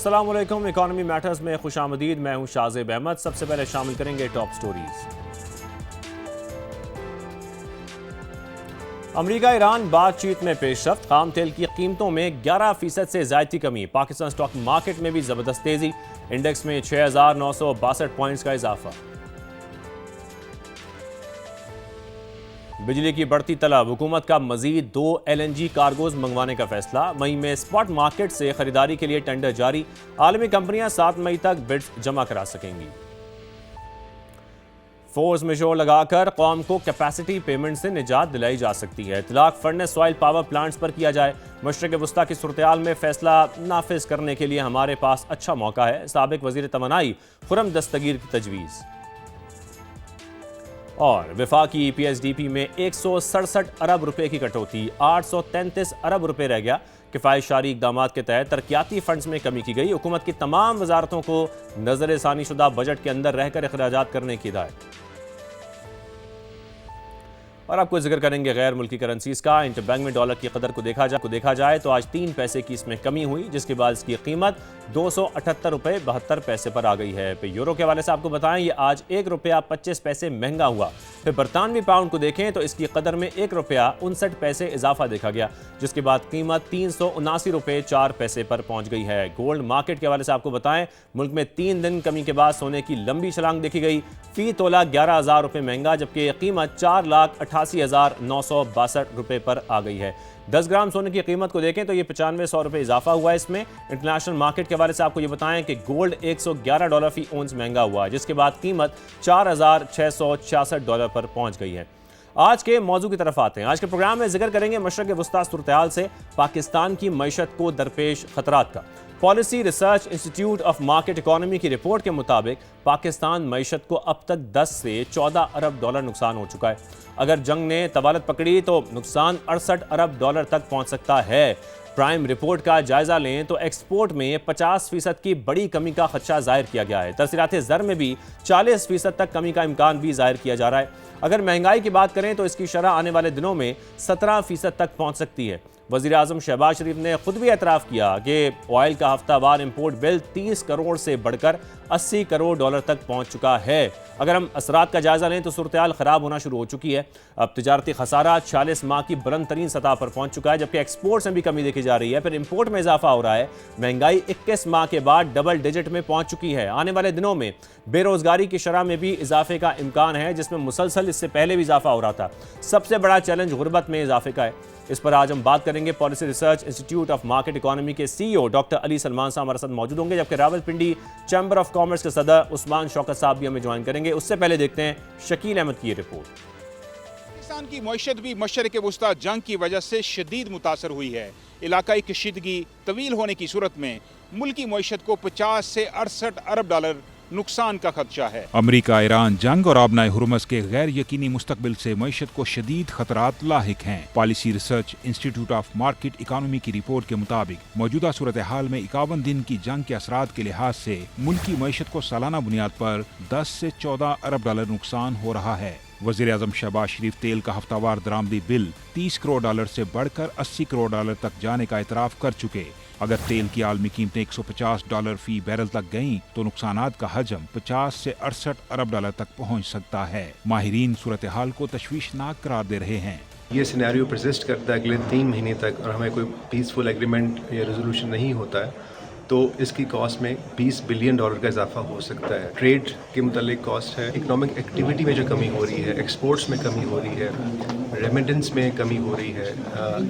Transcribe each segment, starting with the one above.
अस्सलाम वालेकुम। Economy matters में खुश आमदीद। मैं हूं शाहजेब अहमद। सबसे पहले शामिल करेंगे टॉप स्टोरीज। अमेरिका ईरान बातचीत में पेशरफ्त। खाम तेल की कीमतों में 11% से ज्यादा कमी। पाकिस्तान स्टॉक मार्केट में भी जबरदस्त तेजी। इंडेक्स में 6,962 पॉइंट्स का इजाफा। बिजली की बढ़ती तलब। हुकूमत का मजीद 2 LNG कार्गोज मंगवाने का फैसला। मई में स्पॉट मार्केट से खरीदारी के लिए टेंडर जारी। आलमी कंपनियां 7 मई तक बिड्स जमा करा सकेंगी। फोर्स मेजोर लगाकर कौम को कैपेसिटी पेमेंट से निजात दिलाई जा सकती है। इतलाक फर्नेस सॉइल पावर प्लांट्स पर किया जाए। मशरक़ वस्ता की सूरत-ए-हाल में फैसला नाफिज करने के लिए हमारे पास अच्छा मौका है। साबिक वज़ीर तमन्नाई खुर्रम दस्तगीर की तजवीज़। और वफाकी PSDP में 167 अरब रुपए की कटौती। 833 अरब रुपए रह गया। किफ़ायतशारी इक़दामात के तहत तरक्याती फंड्स में कमी की गई। हुकूमत की तमाम वजारतों को नज़र-ए-सानी शुदा बजट के अंदर रहकर अखराजात करने की हिदायत। और आपको जिक्र करेंगे गैर मुल्की करेंसीज का। इंटरबैंक में डॉलर की कदर को देखा जाए तो आज 3 पैसे की इसमें कमी हुई, जिसके बाद इसकी कीमत 278 रुपये 72 पैसे पर आ गई है। फिर यूरो के हवाले से आपको बताएं, ये आज 1 रुपया 25 पैसे महंगा हुआ। फिर बरतानवी पाउंड को देखें तो इसकी कदर में 1 रुपया 59 पैसे इजाफा देखा गया, जिसके बाद कीमत 379 रुपये 4 पैसे पर पहुंच गई है। गोल्ड मार्केट के हवाले से आपको बताएं, मुल्क में 3 दिन कमी के बाद सोने की लंबी छलांग देखी गई। फी तोला 11,000 रुपये महंगा, जबकि कीमत 4,88,962 रुपये पर आ गई है। 10 ग्राम सोने की कीमत को देखें तो ये 9500 रुपये इजाफा हुआ है इसमें। इंटरनेशनल मार्केट के हवाले से आपको ये बताएं कि गोल्ड $111 फी ओंस महंगा हुआ, जिसके बाद कीमत $4,666 पर पहुंच गई है। आज के मौजू की तरफ आते हैं। आज के प्रोग्राम में जिक्र करेंगे मशरक़ वस्ता सूरत-ए-हाल से पाकिस्तान की मईशत को दरपेश खतरात का। Policy research institute of market economy की रिपोर्ट के मुताबिक पाकिस्तान मईशत को अब तक 10 से 14 अरब डॉलर नुकसान हो चुका है। अगर जंग ने तवालत पकड़ी तो नुकसान 68 अरब डॉलर तक पहुंच सकता है। प्राइम रिपोर्ट का जायजा लें तो एक्सपोर्ट में 50% की बड़ी कमी का खदशा जाहिर किया गया है। तरसीलात ज़र में भी 40% तक कमी का इम्कान भी जाहिर किया जा रहा है। अगर महंगाई की बात करें तो इसकी शरह आने वाले दिनों में 17% तक पहुंच सकती है। वज़ीर आज़म शहबाज शरीफ ने खुद भी एतराफ़ किया कि ऑयल का हफ्तावार इंपोर्ट बिल 30 करोड़ से बढ़कर 80 करोड़ डॉलर तक पहुंच चुका है। अगर हम असरात का जायजा लें तो सूरत-ए-हाल ख़राब होना शुरू हो चुकी है। अब तिजारती खसारा 40 माह की बुलंद तरीन सतह पर पहुंच चुका है, जबकि एक्सपोर्ट्स में भी कमी देखी जा रही है। फिर इंपोर्ट में इजाफा हो रहा है। महंगाई 21 माह के बाद डबल डिजिट में पहुंच चुकी है। आने वाले दिनों में बेरोजगारी की शरह में भी इजाफे का इम्कान है, जिसमें मुसलसल इससे पहले भी इजाफा हो रहा था। सबसे बड़ा चैलेंज गुर्बत में इजाफे का है। इस पर आज हम बात करेंगे। Policy research institute of market economy के CEO डॉक्टर अली सलमान साहब हमारे साथ मौजूद होंगे, जबकि रावलपिंडी चैम्बर ऑफ कॉमर्स के सदर उस्मान शौकत साहब भी हमें ज्वाइन करेंगे। उससे पहले देखते हैं शकील अहमद की ये रिपोर्ट। पाकिस्तान की मईशत भी मशरक़ वस्ता जंग की वजह से शदीद मुतासर हुई है। इलाकाई कशीदगी तवील होने की सूरत में मुल्की मईशत को 50 से 68 अरब डॉलर नुकसान का खदशा है। अमरीका ईरान जंग और आबनाए हुर्मुज़ के गैर यकीनी मुस्तकबिल से मईशत को शदीद खतरात लाहिक हैं। Policy research institute of market economy की रिपोर्ट के मुताबिक मौजूदा सूरत हाल में 51 दिन की जंग के असरात के लिहाज से मुल्की मईशत को सालाना बुनियाद पर 10 से 14 अरब डॉलर नुकसान हो रहा है। वज़ीर आज़म शहबाज शरीफ तेल का हफ्तावार दरामदी बिल 30 करोड़ डॉलर से बढ़कर 80 करोड़ डॉलर तक जाने का इतराफ़ कर चुके। अगर तेल की आलमी कीमतें $150 फी बैरल तक गईं तो नुकसानात का हजम 50 से 68 अरब डॉलर तक पहुंच सकता है। माहिरीन सूरत हाल को तशवीशनाक करार दे रहे हैं। ये सिनेरियो परसिस्ट करता है अगले 3 महीने तक और हमें कोई पीसफुल एग्रीमेंट या रेजोल्यूशन नहीं होता है तो इसकी कॉस्ट में $20 बिलियन का इजाफा हो सकता है। ट्रेड के मुतालिक कॉस्ट है, इकोनॉमिक एक्टिविटी में जो कमी हो रही है, एक्सपोर्ट्स में कमी हो रही है, रेमिटेंस में कमी हो रही है,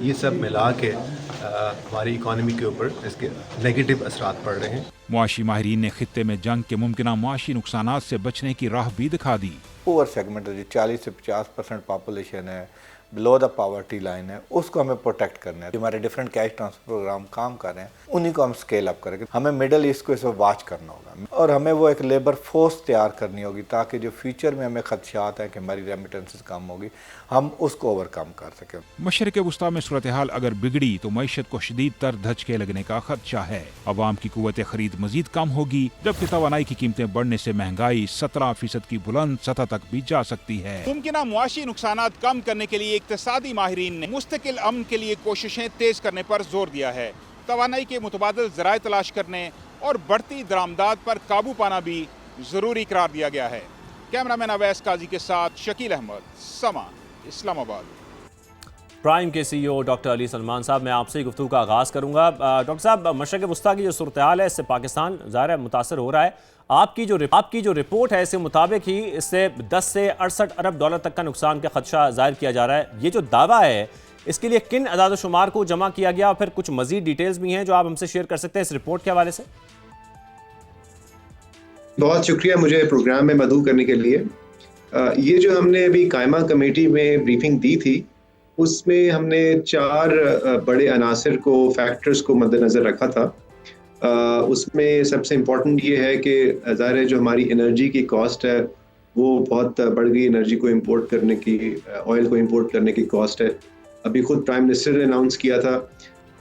ये सब मिला के हमारी इकॉनमी के ऊपर इसके नेगेटिव असरात पड़ रहे हैं। मुआशी माहिरीन ने खित्ते में जंग के मुमकिन मुआशी नुकसानात से बचने की राह भी दिखा दी। पुअर सेगमेंट जो 40 से 50% पॉपुलेशन है, बिलो द पॉवर्टी लाइन है, उसको हमें प्रोटेक्ट करना है। हमारे डिफरेंट कैश ट्रांसफर प्रोग्राम काम कर रहे हैं, उन्हीं को हम स्केल अप करेंगे। हमें मिडल ईस्ट को इस वक्त वॉच करना होगा और हमें वो एक लेबर फोर्स तैयार करनी होगी ताकि जो फ्यूचर में हमें खदशात हैं कि हमारी रेमिटेंसेस कम होगी, हम उसको ओवरकम कर सकें। मशरक़ वस्ता में सूरत हाल अगर बिगड़ी तो मईशत को शदीद तर धचके लगने का खदशा है। अवाम की कुव्वत खरीद मजीद कम होगी, जबकि तवानाई की कीमतें बढ़ने से महंगाई 17% की बुलंद सतह तक भी जा सकती है। मुमकिन मुआशी नुकसानात कम करने के लिए इक्तिसादी माहिरीन ने मुस्तकिल अमन के लिए कोशिशें तेज करने पर जोर दिया है। तवानाई के मुतबादिल ज़राए तलाश करने, और बढ़ती दरामदात पर काबू पाना भी ज़रूरी करार दिया गया है। कैमरामैन अवैस काजी के साथ शकील अहमद, समा, इस्लामाबाद। प्राइम के सीईओ डॉक्टर अली सलमान साहब, मैं आपसे ही गुफ्तगू का आगाज़ करूंगा। डॉक्टर साहब, मशरक़ वस्ता की जो सूरत हाल है, इससे पाकिस्तान ज़ाहिर है मुतासर हो रहा है। आपकी जो रिपोर्ट है, इसके मुताबिक ही इससे 10 से 68 अरब डॉलर तक का नुकसान का खदशा ज़ाहिर किया जा रहा है। ये जो दावा है, इसके लिए किन अदाद शुमार को जमा किया गया और फिर कुछ मज़ीद डिटेल्स भी हैं जो आप हमसे शेयर कर सकते हैं इस रिपोर्ट के हवाले से? बहुत शुक्रिया मुझे प्रोग्राम में मदऊ करने के लिए। ये जो हमने अभी कायमा कमेटी में ब्रीफिंग दी थी, उसमें हमने 4 बड़े अनासर को, फैक्टर्स को मद्देनज़र रखा था। उसमें सबसे इम्पोर्टेंट ये है कि ज़ाहिर है जो हमारी एनर्जी की कॉस्ट है वो बहुत बढ़ गई। एनर्जी को इंपोर्ट करने की, ऑयल को इंपोर्ट करने की कॉस्ट है। अभी खुद प्राइम मिनिस्टर ने अनाउंस किया था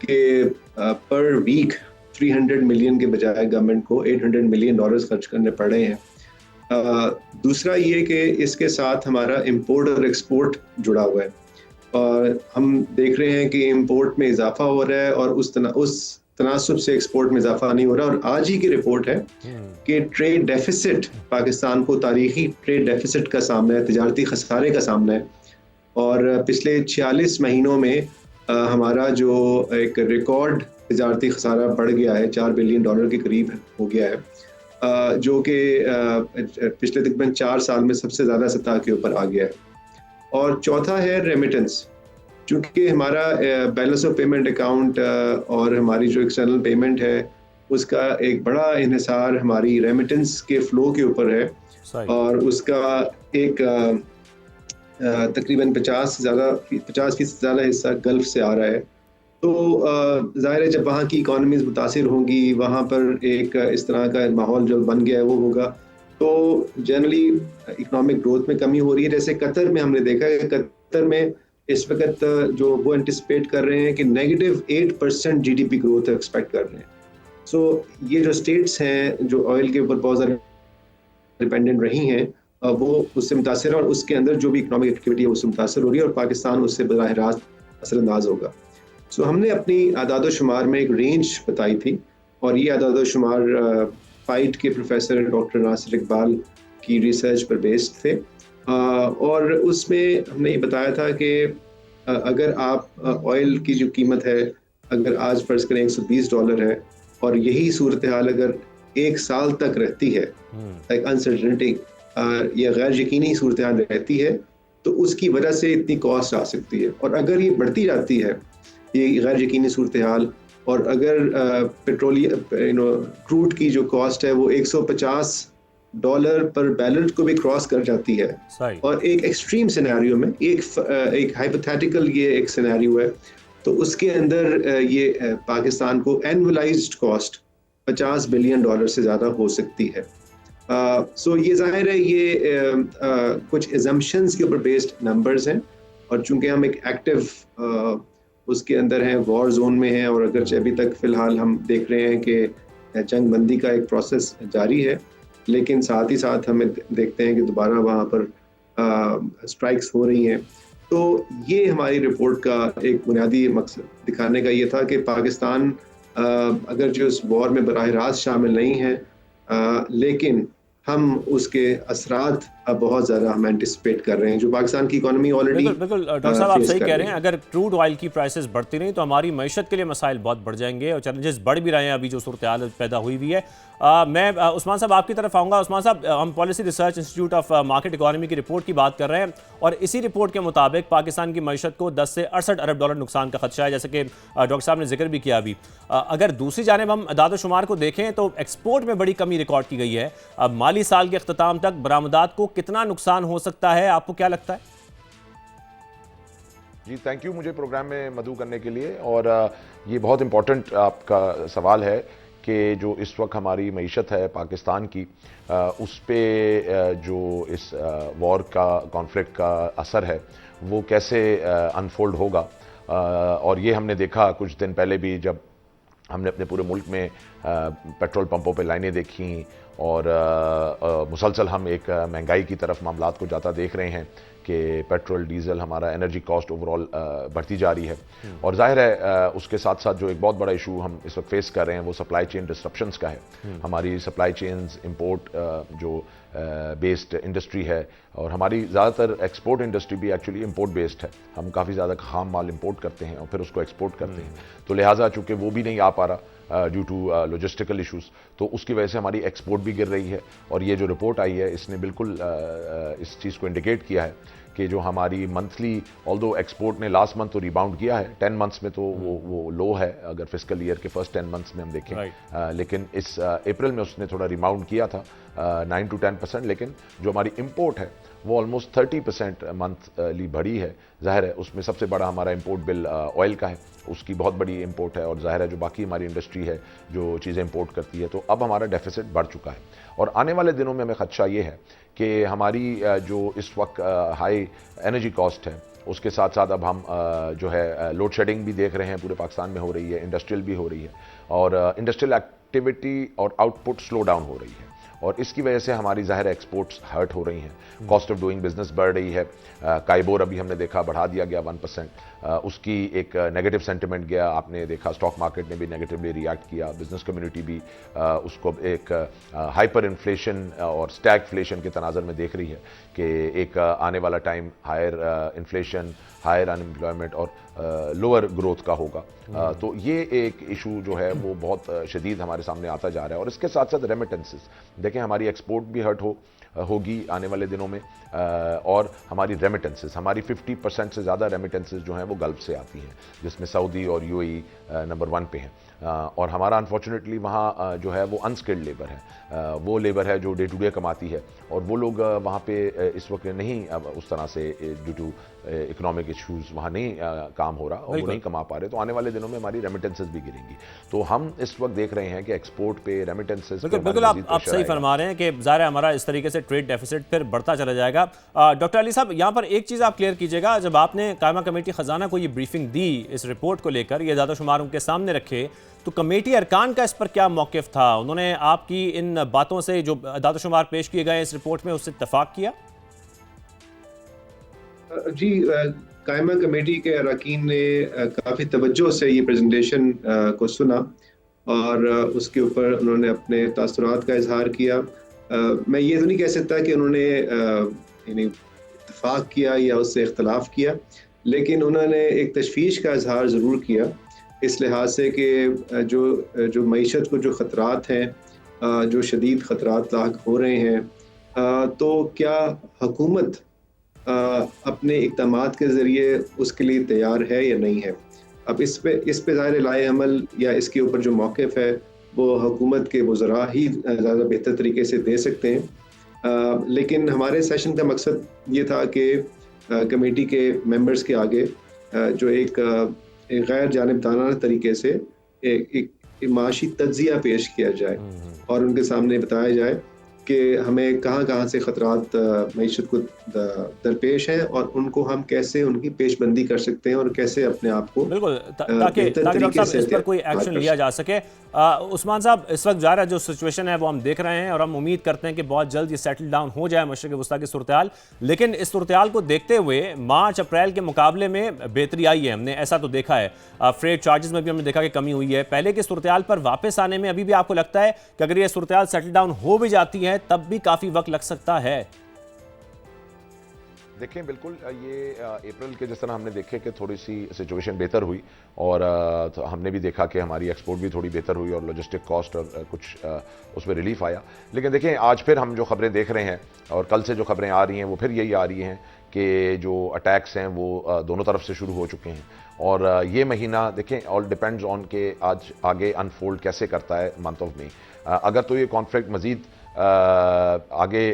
कि पर वीक 300 मिलियन के बजाय गवर्नमेंट को $800 मिलियन खर्च करने पड़ रहे हैं। दूसरा ये कि इसके साथ हमारा इंपोर्ट और एक्सपोर्ट जुड़ा हुआ है और हम देख रहे हैं कि इंपोर्ट में इजाफा हो रहा है और उस तनासुब से एक्सपोर्ट में इजाफा नहीं हो रहा। और आज ही की रिपोर्ट है कि ट्रेड डेफिसिट, पाकिस्तान को तारीखी ट्रेड डेफिसिट का सामना है, तिजारती खसारे का सामना है। और पिछले 46 महीनों में हमारा जो एक रिकॉर्ड तिजारती खसारा बढ़ गया है, $4 बिलियन के करीब हो गया है, जो कि पिछले तकरीबन 4 साल में सबसे ज़्यादा सतह के ऊपर आ गया है। और चौथा है रेमिटेंस। चूँकि हमारा बैलेंस ऑफ पेमेंट अकाउंट और हमारी जो एक्सटर्नल पेमेंट है उसका एक बड़ा इन्हिसार हमारी रेमिटेंस के फ़्लो के ऊपर है और उसका एक तकरीबन 50% से ज़्यादा हिस्सा गल्फ़ से आ रहा है। तो ज़ाहिर है जब वहाँ की इकॉनमीज़ मुतासिर होंगी, वहाँ पर एक इस तरह का माहौल जो बन गया है वो होगा, तो जनरली इकोनॉमिक ग्रोथ में कमी हो रही है। जैसे कतर में हमने देखा है, कतर में इस वक्त जो वो एंटिसिपेट कर रहे हैं कि -8% GDP ग्रोथ एक्सपेक्ट कर रहे हैं। सो ये जो स्टेट्स हैं जो ऑयल के ऊपर बहुत ज़्यादा डिपेंडेंट रही हैं, वो उससे मुतासर है और उसके अंदर जो भी इकोनॉमिक एक्टिविटी है उससे मुतासर हो रही है और पाकिस्तान उससे बराह रास्त असरअंदाज होगा। सो हमने अपनी आदाद शुमार में एक रेंज बताई थी और ये आदाद शुमार फाइट के प्रोफेसर डॉक्टर नासिर इकबाल की रिसर्च पर बेस्ड थे। और उसमें हमने ये बताया था कि अगर आप ऑयल की जो कीमत है, अगर आज फर्ज करें $120 है और यही सूरत हाल अगर 1 साल तक रहती है, एक अनसर्टेनिटी या गैर यकीनी सूरत हाल रहती है, तो उसकी वजह से इतनी कॉस्ट आ सकती है। और अगर ये बढ़ती जाती है, ये गैर यकीनी सूरत हाल, और अगर क्रूड की जो कॉस्ट है वो $150 पर बैरल को भी क्रॉस कर जाती है, और एक एक्सट्रीम सिनेरियो में, एक हाइपोथेटिकल ये एक सिनेरियो है, तो उसके अंदर ये पाकिस्तान को एनुअलाइज्ड कॉस्ट $50 बिलियन से ज़्यादा हो सकती है। सो ये ज़ाहिर है ये कुछ एजम्पशंस के ऊपर बेस्ड नंबर्स हैं और चूंकि हम एक एक्टिव उसके अंदर हैं, वॉर जोन में हैं, और अगरचे अभी तक फ़िलहाल हम देख रहे हैं कि जंग बंदी का एक प्रोसेस जारी है, लेकिन साथ ही साथ हमें देखते हैं कि दोबारा वहाँ पर स्ट्राइक्स हो रही हैं। तो ये हमारी रिपोर्ट का एक बुनियादी मकसद दिखाने का ये था कि पाकिस्तान अगर जो इस वॉर में बराह रास्त शामिल नहीं है, लेकिन हम उसके असरात बहुत ज़्यादा हम एंटिसिपेट कर रहे हैं, जो पाकिस्तान की इकोनॉमी ऑलरेडी। बिल्कुल डॉक्टर साहब, आप सही कह रहे हैं। अगर क्रूड ऑयल की प्राइसेस बढ़ती रही तो हमारी मईशत के लिए मसाइल बहुत बढ़ जाएंगे और चैलेंजेस बढ़ भी रहे हैं। अभी जो सूरत हाल पैदा हुई हुई है, मैं उस्मान साहब आपकी तरफ आऊँगा। उस्मान साहब, हम policy research institute of market economy की रिपोर्ट की बात कर रहे हैं और इसी रिपोर्ट के मुताबिक पाकिस्तान की मईशत को 10 से 68 अरब डॉलर नुकसान का खदशा है, जैसे कि डॉक्टर साहब ने जिक्र भी किया अभी। अगर दूसरी जानिब हम अदाद शुमार को देखें तो एक्सपोर्ट में बड़ी कमी रिकॉर्ड की गई है। अब माली साल के अख्ताम तक बरामदात को कितना नुकसान हो सकता है, आपको क्या लगता है? जी थैंक यू मुझे प्रोग्राम में मदऊ करने के लिए। और ये बहुत इम्पोर्टेंट आपका सवाल है कि जो इस वक्त हमारी मईशत है पाकिस्तान की, उस पे जो इस वॉर का, कॉन्फ्लिक्ट का असर है वो कैसे अनफोल्ड होगा। और ये हमने देखा कुछ दिन पहले भी, जब हमने अपने पूरे मुल्क में पेट्रोल पंपों पे लाइनें देखी اور مسلسل ہم ایک مہنگائی کی طرف معاملات کو جاتا دیکھ رہے ہیں کہ پیٹرول ڈیزل ہمارا انرجی کاسٹ اوور آل بڑھتی جا رہی ہے. اور ظاہر ہے اس کے ساتھ ساتھ جو ایک بہت بڑا ایشو ہم اس وقت فیس کر رہے ہیں وہ سپلائی چین ڈسرپشنز کا ہے. ہماری سپلائی چینز امپورٹ جو بیسڈ انڈسٹری ہے اور ہماری زیادہ تر ایکسپورٹ انڈسٹری بھی ایکچولی امپورٹ بیسڈ ہے. ہم کافی زیادہ خام مال امپورٹ کرتے ہیں اور پھر اس کو ایکسپورٹ کرتے ہیں, تو لہٰذا چونکہ وہ بھی نہیں آ پا رہا ڈیو ٹو لاجسٹیکل ایشوز, تو اس کی وجہ سے ہماری ایکسپورٹ بھی گر رہی ہے. اور یہ جو رپورٹ آئی ہے اس نے بالکل اس چیز کو انڈیکیٹ کیا ہے کہ جو ہماری منتھلی آلدو ایکسپورٹ نے لاسٹ منتھ تو ریباؤنڈ کیا ہے 10 منتھس میں, تو وہ لو ہے اگر فسکل ایئر کے فرسٹ 10 منتھس میں ہم دیکھیں, لیکن اس اپریل میں اس نے تھوڑا ریباؤنڈ کیا تھا 9 to 10%, لیکن جو ہماری امپورٹ ہے وہ آلموسٹ 30% منتھلی بڑھی ہے. ظاہر ہے اس میں سب سے بڑا ہمارا امپورٹ بل آئل کا ہے, اس کی بہت بڑی امپورٹ ہے, اور ظاہر ہے جو باقی ہماری انڈسٹری ہے جو چیزیں امپورٹ کرتی ہے, تو اب ہمارا ڈیفیسٹ بڑھ چکا ہے. اور آنے والے دنوں میں ہمیں خدشہ یہ ہے کہ ہماری جو اس وقت ہائی انرجی کاسٹ ہے اس کے ساتھ ساتھ اب ہم جو ہے لوڈ شیڈنگ بھی دیکھ رہے ہیں پورے پاکستان میں ہو رہی ہے, انڈسٹریل بھی ہو رہی ہے, اور انڈسٹریل ایکٹیویٹی اور آؤٹ پٹ سلو ڈاؤن ہو رہی ہے, اور اس کی وجہ سے ہماری ظاہر ایکسپورٹس ہرٹ ہو رہی ہیں. کاسٹ آف ڈوئنگ بزنس بڑھ رہی ہے. کائبور ابھی ہم نے دیکھا بڑھا دیا گیا 1%, اس کی ایک نیگیٹو سینٹیمنٹ گیا, آپ نے دیکھا اسٹاک مارکیٹ نے بھی نیگیٹولی ریایکٹ کیا, بزنس کمیونٹی بھی اس کو ایک ہائپر انفلیشن اور اسٹیگ فلیشن کے تناظر میں دیکھ رہی ہے کہ ایک آنے والا time higher inflation, higher unemployment اور لوور گروتھ کا ہوگا. تو یہ ایک ایشو جو ہے وہ بہت شدید ہمارے سامنے آتا جا رہا ہے. اور اس کے ساتھ ساتھ ریمیٹنسز دیکھیں, ہماری ایکسپورٹ بھی ہرٹ ہوگی آنے والے دنوں میں, اور ہماری ریمیٹنسز, ہماری 50% سے زیادہ ریمیٹنسز جو ہیں وہ گلف سے آتی ہیں, جس میں سعودی اور UAE نمبر 1 پہ ہیں. اور ہمارا انفارچونیٹلی وہاں جو ہے وہ انسکلڈ لیبر ہے, وہ لیبر ہے جو ڈے ٹو ڈے کماتی ہے, اور وہ لوگ وہاں پہ اس وقت نہیں اس طرح سے ڈیو ٹو اکنامک ایشوز وہاں نہیں کام ہو رہا اور وہ نہیں کما پا رہے. تو آنے والے دنوں میں ہماری ریمیٹنسز بھی گریں گی. تو ہم اس وقت دیکھ رہے ہیں کہ ایکسپورٹ پہ ریمیٹنسز بالکل آپ صحیح فرما رہے ہیں کہ ظاہر ہے ہمارا اس طریقے سے ٹریڈ ڈیفیسٹ پھر بڑھتا چلا جائے گا. ڈاکٹر علی صاحب, یہاں پر ایک چیز آپ کلیئر کیجیے گا, جب آپ نے قائمہ کمیٹی خزانہ کو یہ بریفنگ دی اس رپورٹ کو لے کر, یہ اعداد و شمار ان کے سامنے رکھے, تو کمیٹی ارکان کا اس پر کیا موقف تھا؟ انہوں نے آپ کی ان باتوں سے جو اعداد و شمار پیش کیے گئے اس رپورٹ میں اس سے اتفاق کیا؟ جی, قائمہ کمیٹی کے اراکین نے کافی توجہ سے یہ پریزنٹیشن کو سنا اور اس کے اوپر انہوں نے اپنے تاثرات کا اظہار کیا. میں یہ تو نہیں کہہ سکتا کہ انہوں نے یعنی اتفاق کیا یا اس سے اختلاف کیا, لیکن انہوں نے ایک تشویش کا اظہار ضرور کیا اس لحاظ سے کہ جو معیشت کو جو خطرات ہیں, جو شدید خطرات لاحق ہو رہے ہیں, تو کیا حکومت اپنے اقدامات کے ذریعے اس کے لیے تیار ہے یا نہیں ہے. اب اس پہ ظاہر لائے عمل یا اس کے اوپر جو موقف ہے وہ حکومت کے وزراء ہی زیادہ بہتر طریقے سے دے سکتے ہیں. لیکن ہمارے سیشن کا مقصد یہ تھا کہ کمیٹی کے ممبرز کے آگے جو ایک غیر جانبدارانہ طریقے سے ایک معاشی تجزیہ پیش کیا جائے اور ان کے سامنے بتایا جائے کہ ہمیں کہاں سے خطرات معیشت کو درپیش ہیں اور ان کو ہم کیسے ان کی پیش بندی کر سکتے ہیں اور کیسے اپنے آپ کو بالکل تاکہ ڈاکٹر صاحب اس پر کوئی ایکشن لیا جا سکے. عثمان صاحب, اس وقت ظاہر ہے جو سچویشن ہے وہ ہم دیکھ رہے ہیں اور ہم امید کرتے ہیں کہ بہت جلد یہ سیٹل ڈاؤن ہو جائے مشرق وسطیٰ کی صورتحال, لیکن اس صورتحال کو دیکھتے ہوئے مارچ اپریل کے مقابلے میں بہتری آئی ہے, ہم نے ایسا تو دیکھا ہے. فریٹ چارجز میں بھی ہم نے دیکھا کہ کمی ہوئی ہے. پہلے کی صورتحال پر واپس آنے میں ابھی بھی آپ کو لگتا ہے کہ اگر یہ صورتحال سیٹل ڈاؤن ہو بھی جاتی ہے تب بھی کافی وقت لگ سکتا ہے؟ دیکھیں بالکل یہ اپریل کے جس طرح ہم نے دیکھے کہ تھوڑی سی سچویشن بہتر ہوئی اور ہم نے بھی دیکھا کہ ہماری ایکسپورٹ بھی تھوڑی بہتر ہوئی اور لاجسٹک کاسٹ اور کچھ اس میں ریلیف آیا. لیکن دیکھیں آج پھر ہم جو خبریں دیکھ رہے ہیں اور کل سے جو خبریں آ رہی ہیں وہ پھر یہی آ رہی ہیں کہ جو اٹیکس ہیں وہ دونوں طرف سے شروع ہو چکے ہیں. اور یہ مہینہ دیکھیں آل ڈیپینڈز آن کہ آج آگے انفولڈ کیسے کرتا ہے منتھ آف مئی. اگر تو یہ کانفلکٹ مزید آگے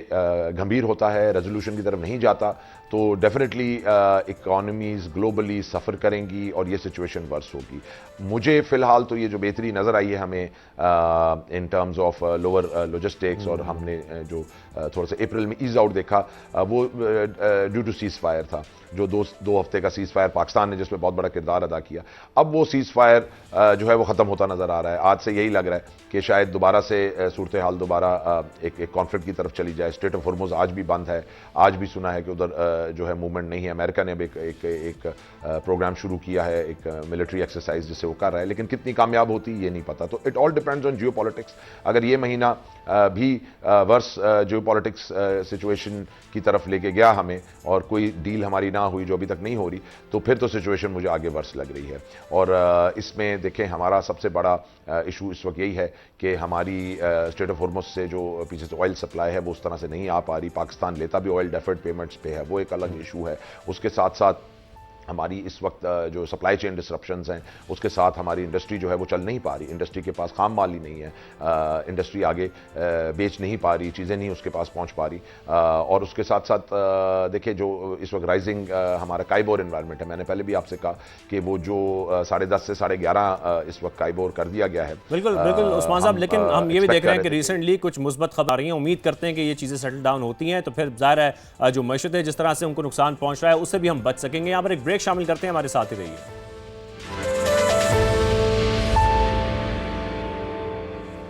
گھمبیر ہوتا ہے, ریزولوشن کی طرف نہیں جاتا, تو ڈیفینیٹلی اکانومیز گلوبلی سفر کریں گی اور یہ سچویشن ورس ہوگی. مجھے فی الحال تو یہ جو بہتری نظر آئی ہے ہمیں in terms of lower logistics, اور ہم نے جو تھوڑا سا اپریل میں ایز آؤٹ دیکھا وہ ڈیو ٹو سیز فائر تھا, جو دو ہفتے کا سیز فائر پاکستان نے جس میں بہت بڑا کردار ادا کیا. اب وہ سیز فائر جو ہے وہ ختم ہوتا نظر آ رہا ہے. آج سے یہی لگ رہا ہے کہ شاید دوبارہ سے صورتحال دوبارہ ایک کانفلکٹ کی طرف چلی جائے. اسٹریٹ آف ہارمز آج بھی بند ہے, آج بھی سنا ہے کہ ادھر جو ہے موومنٹ نہیں ہے. امریکہ نے اب ایک پروگرام شروع کیا ہے, ایک ملٹری ایکسرسائز جسے وہ کر رہا ہے, لیکن کتنی کامیاب ہوتی یہ نہیں پتا. تو it all depends on geopolitics. اگر یہ مہینہ بھی ورس جیو پالیٹکس سچویشن کی طرف لے کے گیا ہمیں, اور کوئی ڈیل ہماری نہ ہوئی جو ابھی تک نہیں ہو رہی, تو پھر تو سچویشن مجھے آگے ورس لگ رہی ہے. اور اس میں دیکھیں ہمارا سب سے بڑا ایشو اس وقت یہی ہے کہ ہماری اسٹریٹ آف ہارمز سے جو پیچھے سے آئل سپلائی ہے وہ اس طرح سے نہیں آ پا رہی. پاکستان لیتا بھی آئل ڈیفرڈ پیمنٹس پہ ہے, وہ ایک الگ ایشو ہے. اس کے ساتھ ساتھ ہماری اس وقت جو سپلائی چین ڈسرپشنز ہیں, اس کے ساتھ ہماری انڈسٹری جو ہے وہ چل نہیں پا رہی. انڈسٹری کے پاس خام مال ہی نہیں ہے, انڈسٹری آگے بیچ نہیں پا رہی, چیزیں نہیں اس کے پاس پہنچ پا رہی. اور اس کے ساتھ ساتھ دیکھیں جو اس وقت رائزنگ ہمارا کائبور انوائرمنٹ ہے, میں نے پہلے بھی آپ سے کہا کہ وہ جو 10:30 سے 11:30 اس وقت کائبور کر دیا گیا ہے. بالکل بالکل عثمان صاحب, لیکن ہم یہ بھی دیکھ رہے ہیں کہ ریسنٹلی کچھ مثبت خبر آ رہی ہیں. امید کرتے ہیں کہ یہ چیزیں سیٹل ڈاؤن ہوتی ہیں تو پھر ظاہر ہے جو معیشت ہے جس طرح سے ان کو نقصان پہنچ رہا ہے اس سے بھی ہم بچ سکیں گے. یہاں پر ایک بریک شامل کرتے ہیں, ہمارے ساتھ ہی رہیے.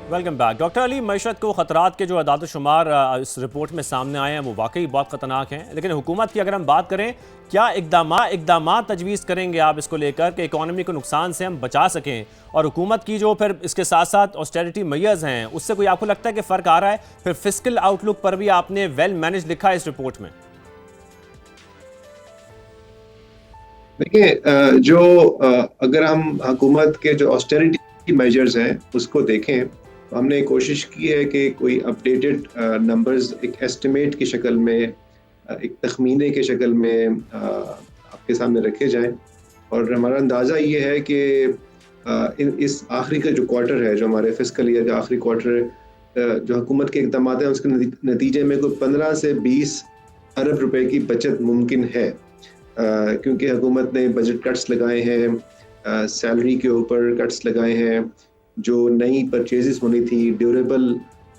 Welcome back. ڈاکٹر علی, معیشت کو خطرات کے جو اعداد و شمار اس رپورٹ میں سامنے آئے ہیں وہ واقعی بہت خطرناک ہیں, لیکن حکومت کی اگر ہم بات کریں, کیا اقدامات تجویز کریں گے آپ اس کو لے کر کہ اکانومی کو نقصان سے ہم بچا سکیں؟ اور حکومت کی جو پھر اس کے ساتھ ساتھ آسٹیرٹی میئرز ہیں اس سے کوئی آپ کو لگتا ہے کہ فرق آ رہا ہے؟ پھر فسکل آؤٹ لک پر بھی آپ نے ویل مینج لکھا ہے اس رپورٹ میں. دیکھیں, جو اگر ہم حکومت کے جو آسٹیرٹی میجرز ہیں اس کو دیکھیں, ہم نے کوشش کی ہے کہ کوئی اپڈیٹڈ نمبرز ایک ایسٹیمیٹ کی شکل میں, ایک تخمینے کی شکل میں آپ کے سامنے رکھے جائیں. اور ہمارا اندازہ یہ ہے کہ اس آخری کا جو کوارٹر ہے, جو ہمارے فسکل ایئر کا آخری کوارٹر ہے, جو حکومت کے اقدامات ہیں اس کے نتیجے میں کوئی 15 سے 20 ارب روپے کی بچت ممکن ہے, کیونکہ حکومت نے بجٹ کٹس لگائے ہیں, سیلری کے اوپر کٹس لگائے ہیں, جو نئی پرچیزز ہونی تھی ڈیوریبل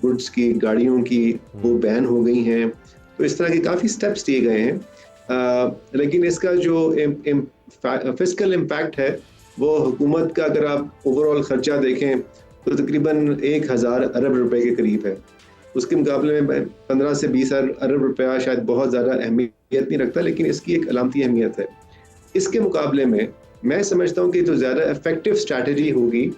گڈس کی, گاڑیوں کی, وہ بین ہو گئی ہیں. تو اس طرح کے کافی سٹیپس لیے گئے ہیں, لیکن اس کا جو فسکل امپیکٹ ہے وہ حکومت کا اگر آپ اوور آل خرچہ دیکھیں تو تقریباً 1000 ارب روپے کے قریب ہے. اس کے مقابلے میں 15 سے 20 ارب روپیہ شاید بہت زیادہ اہمیت نہیں رکھتا, لیکن اس کی ایک علامتی اہمیت ہے. اس کے مقابلے میں سمجھتا ہوں کہ جو زیادہ افیکٹو اسٹریٹجی ہوگی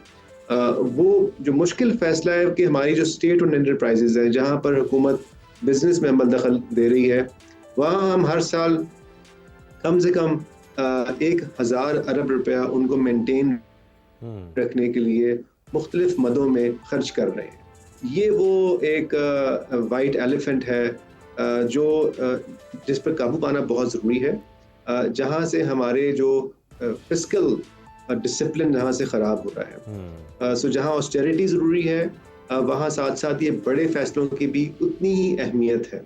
وہ جو مشکل فیصلہ ہے کہ ہماری جو اسٹیٹ اور انٹرپرائزز ہیں جہاں پر حکومت بزنس میں عمل دخل دے رہی ہے, وہاں ہم ہر سال کم سے کم 1000 ارب روپیہ ان کو مینٹین رکھنے کے لیے مختلف مدوں میں خرچ کر رہے ہیں. یہ وہ ایک وائٹ ایلیفنٹ ہے جس پر قابو پانا بہت ضروری ہے, جہاں سے ہمارے جو فسکل ڈسپلن جہاں سے خراب ہو رہا ہے. سو جہاں آسٹیرٹی ضروری ہے وہاں ساتھ ساتھ یہ بڑے فیصلوں کی بھی اتنی ہی اہمیت ہے.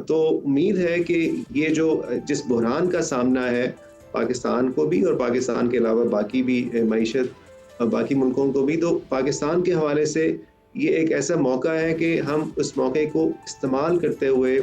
تو امید ہے کہ یہ جو جس بحران کا سامنا ہے پاکستان کو بھی اور پاکستان کے علاوہ باقی بھی معیشت باقی ملکوں کو بھی, تو پاکستان کے حوالے سے یہ ایک ایسا موقع ہے کہ ہم اس موقع کو استعمال کرتے ہوئے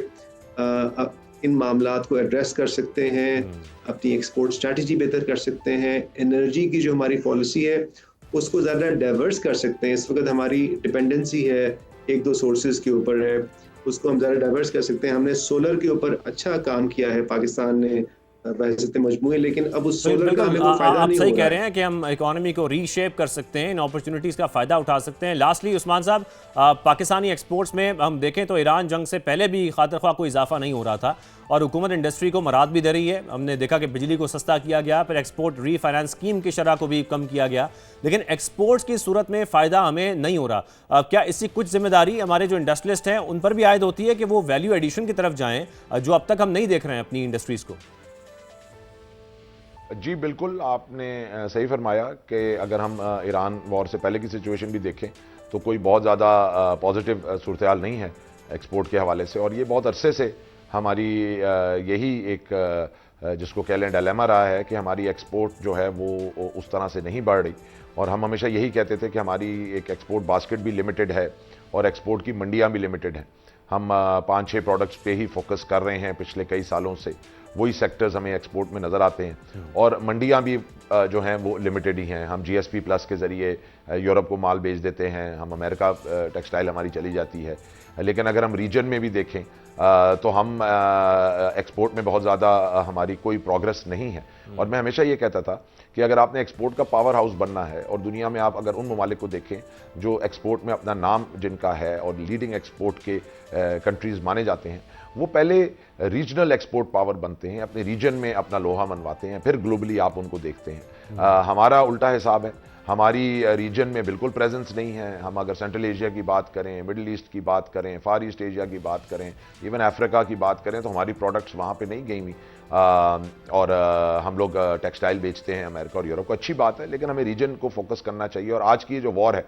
ان معاملات کو ایڈریس کر سکتے ہیں, اپنی ایکسپورٹ اسٹریٹجی بہتر کر سکتے ہیں, انرجی کی جو ہماری پالیسی ہے اس کو زیادہ ڈائیورس کر سکتے ہیں. اس وقت ہماری ڈپینڈنسی ہے 1-2 سورسز کے اوپر ہے, اس کو ہم زیادہ ڈائیورس کر سکتے ہیں. ہم نے سولر کے اوپر اچھا کام کیا ہے پاکستان نے بحیثیت مجموعی, لیکن اب اس سولر کا ہمیں کوئی فائدہ نہیں ہو رہا ہے. آپ صحیح کہہ رہے ہیں کہ ہم اکانومی کو ری شیپ کر سکتے ہیں, ان اپرچونٹیز کا فائدہ اٹھا سکتے ہیں. لاسٹلی عثمان صاحب, پاکستانی ایکسپورٹس میں ہم دیکھیں تو ایران جنگ سے پہلے بھی خاطر خواہ کوئی اضافہ نہیں ہو رہا تھا اور حکومت انڈسٹری کو مراد بھی دے رہی ہے. ہم نے دیکھا کہ بجلی کو سستا کیا گیا, پھر ایکسپورٹ ری فائنانس اسکیم کی شرح کو بھی کم کیا گیا, لیکن ایکسپورٹس کی صورت میں فائدہ ہمیں نہیں ہو رہا. کیا اس کی کچھ ذمہ داری ہمارے جو انڈسٹریلسٹ ہیں ان پر بھی عائد ہوتی ہے کہ وہ ویلیو ایڈیشن کی طرف جائیں جو اب تک ہم نہیں دیکھ رہے ہیں اپنی انڈسٹریز کو؟ جی بالکل, آپ نے صحیح فرمایا کہ اگر ہم ایران وار سے پہلے کی سچویشن بھی دیکھیں تو کوئی بہت زیادہ پازیٹیو صورتحال نہیں ہے ایکسپورٹ کے حوالے سے, اور یہ بہت عرصے سے ہماری یہی ایک جس کو کہہ لیں ڈیلیما رہا ہے کہ ہماری ایکسپورٹ جو ہے وہ اس طرح سے نہیں بڑھ رہی, اور ہم ہمیشہ یہی کہتے تھے کہ ہماری ایک ایکسپورٹ باسکٹ بھی لمیٹڈ ہے اور ایکسپورٹ کی منڈیاں بھی لمیٹڈ ہیں. ہم 5-6 پروڈکٹس پہ ہی فوکس کر رہے ہیں پچھلے کئی سالوں سے, वही सेक्टर्स हमें एक्सपोर्ट में नज़र आते हैं। और मंडियां भी जो हैं वो लिमिटेड ही हैं। हम GSP प्लस के ज़रिए यूरोप को माल बेच देते हैं, हम अमेरिका टेक्सटाइल हमारी चली जाती है। लेकिन अगर हम रीजन में भी देखें तो हम एक्सपोर्ट में बहुत ज़्यादा हमारी कोई प्रोग्रेस नहीं है। और मैं हमेशा ये कहता था कि अगर आपने एक्सपोर्ट का पावर हाउस बनना है, और दुनिया में आप अगर उन ममालिक को देखें जो एक्सपोर्ट में अपना नाम जिनका है और लीडिंग एक्सपोर्ट के कंट्रीज़ माने जाते हैं, वो पहले रीजनल एक्सपोर्ट पावर बनते हैं, अपने रीजन में अपना लोहा मनवाते हैं, फिर ग्लोबली आप उनको देखते हैं। हमारा उल्टा हिसाब है, हमारी रीजन में बिल्कुल प्रेजेंस नहीं है। हम अगर सेंट्रल एशिया की बात करें, मिडिल ईस्ट की बात करें, फार ईस्ट एशिया की बात करें, इवन अफ्रीका की बात करें, तो हमारी प्रोडक्ट्स वहाँ पे नहीं गई हुई। और हम लोग टेक्सटाइल बेचते हैं अमेरिका और यूरोप को, अच्छी बात है, लेकिन हमें रीजन को फोकस करना चाहिए। और आज की ये जो वॉर है,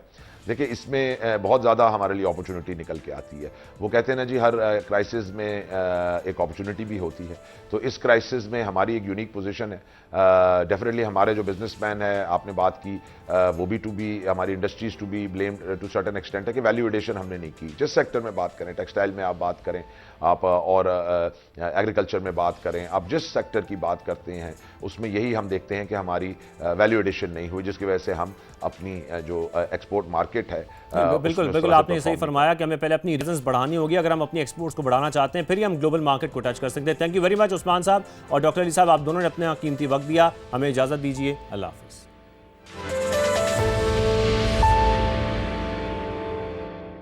देखिए इसमें बहुत ज़्यादा हमारे लिए अपॉर्चुनिटी निकल के आती है। वो कहते हैं ना जी, हर क्राइसिस में एक अपॉर्चुनिटी भी होती है। तो इस क्राइसिस में हमारी एक यूनिक पोजीशन है। डेफिनेटली हमारे जो बिजनेसमैन है, आपने बात की, वो भी टू बी हमारी industries to be blamed to certain extent है कि वैल्यू एडिशन हमने नहीं की। जिस सेक्टर में बात करें, टेक्सटाइल में आप बात करें, आप और एग्रीकल्चर में बात करें, आप जिस सेक्टर की बात करते हैं उसमें यही हम देखते हैं कि हमारी वैल्यू एडिशन नहीं हुई, जिसकी वजह से हम अपनी जो एक्सपोर्ट मार्केट है बिल्कुल बिल्कुल आपने सही फरमाया कि हमें पहले अपनी रीजन्स बढ़ानी होगी। अगर हम अपनी एक्सपोर्ट्स को बढ़ाना चाहते हैं, फिर ही हम ग्लोबल मार्केट को टच कर सकते हैं। Thank you very much Usman साहब और डॉक्टर अली साहब, आप दोनों ने अपना कीमती वक्त दिया। हमें इजाज़त दीजिए। अल्लाह हाफिज़।